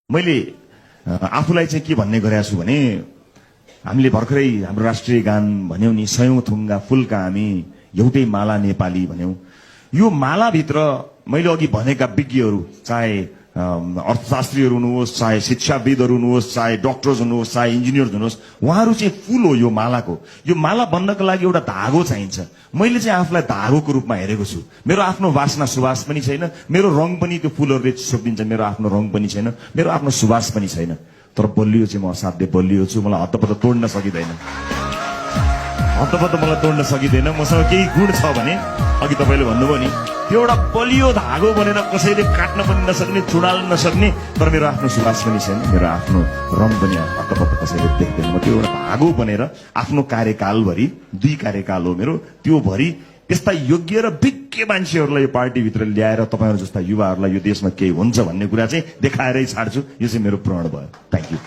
मैले आफूलाई चाहिँ के भन्ने गरेको छु भने हामीले भर्खरै हाम्रो राष्ट्रिय गान भन्यौ नि सयौं थुङ्गा फुलका हामी एउटै माला नेपाली भन्यौ। यो मालाभित्र मैले अघि भनेका विज्ञहरू चाहे अर्थशास्त्रीहरू हुनुहोस्, चाहे शिक्षाविदहरू हुनुहोस्, चाहे डक्टर्स हुनुहोस्, चाहे इन्जिनियर्स हुनुहोस्, उहाँहरू चाहिँ फुल हो यो मालाको। यो माला बन्नको लागि एउटा धागो चाहिन्छ। मैले चाहिँ आफूलाई धागोको रूपमा हेरेको छु। मेरो आफ्नो वासना सुवास पनि छैन, मेरो रङ पनि त्यो फुलहरूले सोधिदिन्छ, मेरो आफ्नो रङ पनि छैन, मेरो आफ्नो सुवास पनि छैन। तर बलियो चाहिँ म असाध्यै बलियो छु, मलाई हत्तपत्त तोड्न सकिँदैन, हत्तपत्त मलाई तोड्न सकिँदैन। मसँग केही गुण छ भने अघि तपाईँले भन्नुभयो नि त्यो एउटा बलियो धागो बनेर कसैले काट्न पनि नसक्ने, चुडाल्न नसक्ने, तर मेरो आफ्नो सुवास पनि छैन, मेरो आफ्नो रङ पनि हत्तपत्त कसैले देख्दैन। म त्यो एउटा धागो बनेर आफ्नो कार्यकालभरि 2 कार्यकाल हो मेरो, त्यो भरि त्यस्ता योग्य र विज्ञ मान्छेहरूलाई यो पार्टीभित्र ल्याएर तपाईँहरू जस्ता युवाहरूलाई यो देशमा केही हुन्छ भन्ने कुरा चाहिँ देखाएरै छाड्छु। यो चाहिँ मेरो प्रण भयो। Thank you.